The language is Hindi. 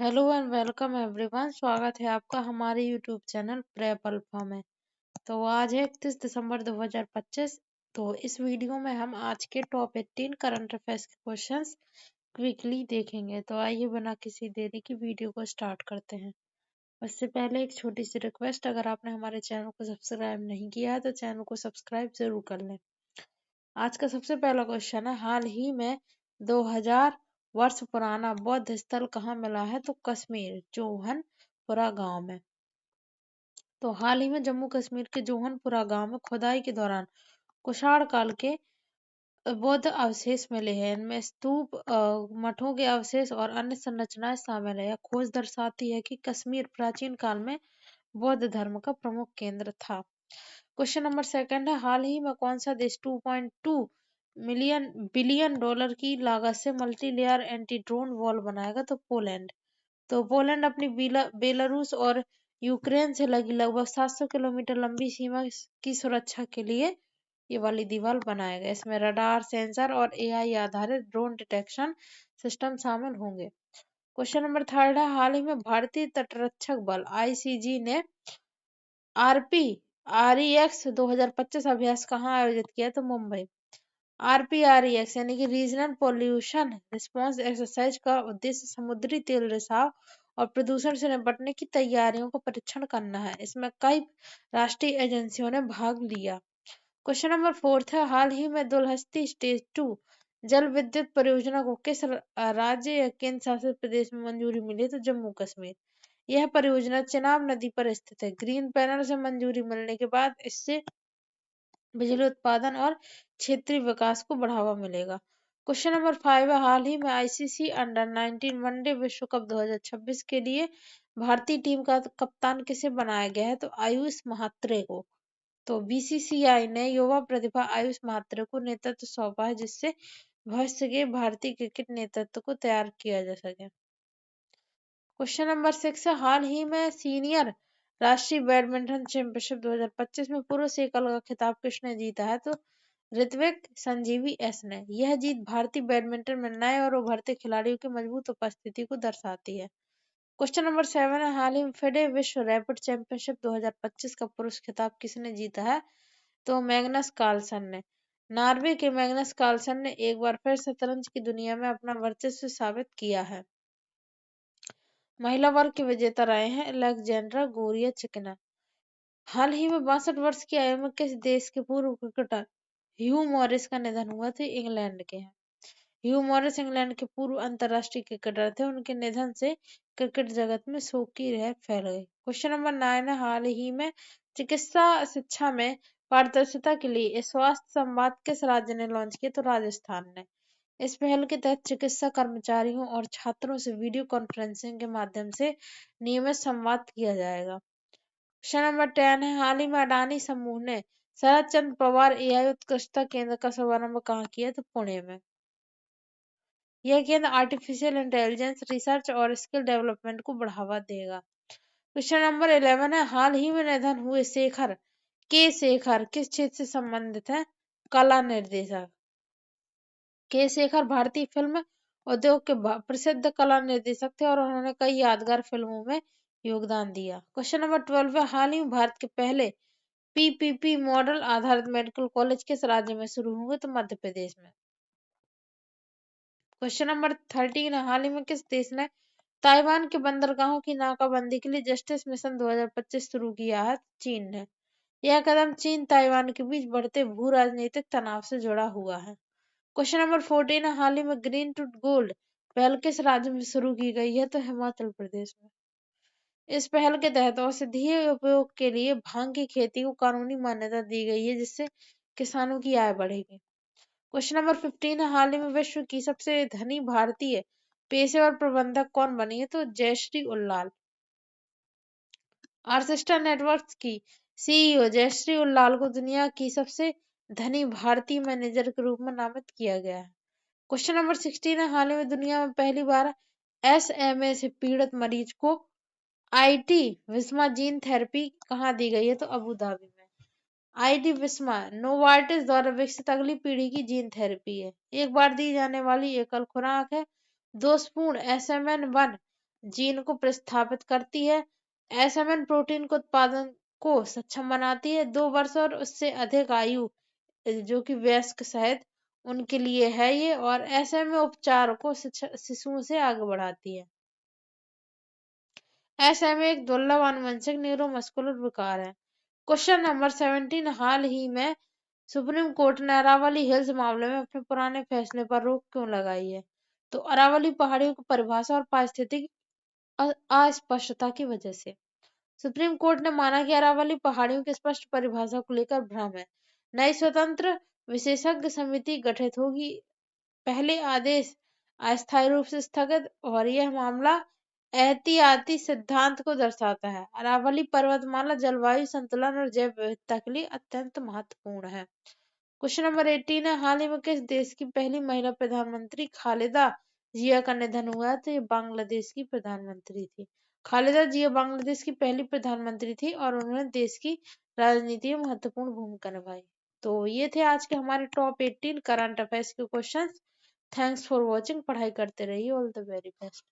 Hello and welcome everyone. स्वागत है आपका हमारे यूट्यूब चैनल प्रेप अल्फा में। तो आज है 31 दिसंबर 2025। तो इस वीडियो में हम आज के टॉप 18 करंट अफेयर्स के क्वेश्चंस क्विकली देखेंगे। तो आइए बिना किसी देरी की वीडियो को स्टार्ट करते हैं। उससे पहले एक छोटी सी रिक्वेस्ट, अगर आपने हमारे चैनल को सब्सक्राइब नहीं किया है तो चैनल को सब्सक्राइब जरूर कर लें। आज का सबसे पहला क्वेश्चन है, हाल ही में 2000 वर्ष पुराना बौद्ध स्थल कहाँ मिला है? तो कश्मीर जोहनपुरा गांव में। तो हाल ही में जम्मू कश्मीर के जोहनपुरा गांव में खुदाई के दौरान कुषाण काल के बौद्ध अवशेष मिले हैं। इनमें स्तूप, मठों के अवशेष और अन्य संरचनाएं शामिल है। यह खोज दर्शाती है कि कश्मीर प्राचीन काल में बौद्ध धर्म का प्रमुख केंद्र था। क्वेश्चन नंबर सेकंड है, हाल ही में कौन सा देश 2.2 बिलियन डॉलर की लागत से multi layer anti drone wall बनाएगा? तो पोलैंड। तो पोलैंड अपनी बेलारूस और यूक्रेन से लगी लगभग 700 किलोमीटर लंबी सीमा की सुरक्षा के लिए ये वाली दीवार बनाएगा। इसमें रडार, सेंसर और एआई आधारित ड्रोन डिटेक्शन सिस्टम शामिल होंगे। क्वेश्चन नंबर थर्ड है, हाल ही में भारतीय तटरक्षक बल आईसीजी ने आरपी आरईएक्स 2025 अभ्यास कहाँ आयोजित किया? तो मुंबई। आरपीआरईएक्स यानी कि रीजनल पोल्यूशन रिस्पांस एक्सरसाइज का उद्देश्य समुद्री तेल रिसाव और प्रदूषण से निपटने की तैयारियों का परीक्षण करना है। इसमें कई राष्ट्रीय एजेंसियों ने भाग लिया। क्वेश्चन नंबर फोर्थ है, हाल ही में दुलहस्ती स्टेज 2 जल विद्युत परियोजना को किस राज्य या केंद्र शासित प्रदेश में मंजूरी मिली? तो जम्मू कश्मीर। यह परियोजना चिनाब नदी पर स्थित है। ग्रीन पैनल से मंजूरी मिलने के बाद इससे बिजली उत्पादन और क्षेत्रीय विकास को बढ़ावा मिलेगा। क्वेश्चन नंबर 5 है, हाल ही में आईसीसी अंडर 19 वनडे विश्व कप 2026 के लिए भारतीय टीम का कप्तान किसे बनाया गया है? तो आयुष महात्रे को। तो बीसीसीआई ने युवा प्रतिभा आयुष महात्रे को नेतृत्व सौंपा है, जिससे भविष्य के भारतीय क्रिकेट नेतृत्व को तैयार किया जा सके। क्वेश्चन नंबर 6 है, हाल ही में सीनियर राष्ट्रीय बैडमिंटन चैंपियनशिप 2025 में पुरुष एकल का खिताब किसने जीता है? तो ऋत्विक संजीवी एस ने। यह जीत भारतीय बैडमिंटन में नए और उभरते खिलाड़ियों की मजबूत उपस्थिति को दर्शाती है। क्वेश्चन नंबर 7 है, हाल ही में फिडे विश्व रैपिड चैंपियनशिप 2025 का पुरुष खिताब किसने जीता है? तो मैग्नस कार्लसन ने। नॉर्वे के मैग्नस कार्लसन ने एक बार फिर शतरंज की दुनिया में अपना वर्चस्व साबित किया है। महिला वर्ग के विजेता रहे हैं अलेक्जेंड्रा गोरियाचिकिना। हाल ही में 62 वर्ष की आयु में किस देश के पूर्व क्रिकेटर ह्यू मॉरिस का निधन हुआ? थे इंग्लैंड के हैं। ह्यू मॉरिस इंग्लैंड के पूर्व अंतर्राष्ट्रीय क्रिकेटर थे। उनके निधन से क्रिकेट जगत में शोक की लहर फैल गई। क्वेश्चन नंबर 9 है, हाल ही में चिकित्सा शिक्षा में पारदर्शिता के लिए स्वास्थ्य संवाद किस राज्य ने लॉन्च किया? तो राजस्थान ने। इस पहल के तहत चिकित्सा कर्मचारियों और छात्रों से वीडियो कॉन्फ्रेंसिंग के माध्यम से नियमित संवाद किया जाएगा। क्वेश्चन नंबर 10 है, हाल ही में अडानी समूह ने शरद चंद्र पवार एआई उत्कृष्टता केंद्र का शुभारंभ कहाँ किया? तो पुणे में। यह केंद्र आर्टिफिशियल इंटेलिजेंस रिसर्च और स्किल डेवलपमेंट को बढ़ावा देगा। क्वेश्चन नंबर 11 है, हाल ही में निधन हुए शेखर किस क्षेत्र से संबंधित है? कला निर्देशक। के शेखर भारतीय फिल्म उद्योग के प्रसिद्ध कला निर्देशक थे और उन्होंने कई यादगार फिल्मों में योगदान दिया। क्वेश्चन नंबर 12 है, हाल ही में भारत के पहले पीपीपी मॉडल आधारित मेडिकल कॉलेज किस राज्य में शुरू हुए? तो मध्य प्रदेश में। क्वेश्चन नंबर 13 है, हाल ही में किस देश ने ताइवान के बंदरगाहों की नाकाबंदी के लिए जस्टिस मिशन 2025 शुरू किया है? चीन ने। यह कदम चीन ताइवान के बीच बढ़ते भू राजनीतिक तनाव से जुड़ा हुआ है। क्वेश्चन नंबर 14 है, हाल ही में ग्रीन टू गोल्ड पहल किस राज्य में शुरू की गई है? तो हिमाचल प्रदेश में। इस पहल के तहत औषधीय उपयोग के लिए भांग की खेती को कानूनी मान्यता दी गई है, जिससे किसानों की आय बढ़ेगी। क्वेश्चन नंबर 15 है, हाल ही में विश्व की सबसे धनी भारतीय पेशेवर प्रबंधक कौन बनी है? तो जयश्री उल्लाल। आर्केस्ट्रा नेटवर्क्स की सीईओ जयश्री उल्लाल को दुनिया की सबसे धनी भारतीय मैनेजर के रूप में नामित किया गया है। क्वेश्चन नंबर 16 है, हाल ही में दुनिया में पहली बार एसएमए से पीड़ित मरीज को आईटी विस्मा जीन थेरेपी कहाँ दी गई है? तो अबू धाबी में। आईटी विस्मा नोवार्टिस द्वारा विकसित अगली पीढ़ी की जीन थेरेपी है। एक बार दी जाने वाली एकल खुराक है। दोषपूर्ण SMN1 जीन को प्रतिस्थापित करती है। एसएमएन प्रोटीन के उत्पादन को सक्षम बनाती है। 2 वर्ष और उससे अधिक आयु जो कि वयस्क शहद उनके लिए है ये, और एसएमए उपचार को शिशुओं से आगे बढ़ाती है। एसएमए एक दुर्लभ आनुवंशिक न्यूरोमस्कुलर विकार है। क्वेश्चन नंबर 17, हाल ही में सुप्रीम कोर्ट ने अरावली हिल्स मामले में अपने पुराने फैसले पर रोक क्यों लगाई है? तो अरावली पहाड़ियों की परिभाषा और पारिस्थितिक अस्पष्टता की वजह से। सुप्रीम कोर्ट ने माना कि अरावली पहाड़ियों की स्पष्ट परिभाषा को लेकर भ्रम है। नई स्वतंत्र विशेषज्ञ समिति गठित होगी। पहले आदेश अस्थायी रूप से स्थगित, और यह मामला एहतियाती सिद्धांत को दर्शाता है। अरावली पर्वतमाला जलवायु संतुलन और जैव विविधता के लिए अत्यंत महत्वपूर्ण है। क्वेश्चन नंबर 18 है, हाल ही में किस देश की पहली महिला प्रधानमंत्री खालिदा जिया का निधन हुआ है? तो ये बांग्लादेश की प्रधानमंत्री थी। खालिदा जिया बांग्लादेश की पहली प्रधानमंत्री थी और उन्होंने देश की राजनीति में महत्वपूर्ण भूमिका निभाई। तो ये थे आज के हमारे टॉप 18 करंट अफेयर्स के क्वेश्चन। Thanks for watching. पढ़ाई करते रहिए। All the very best.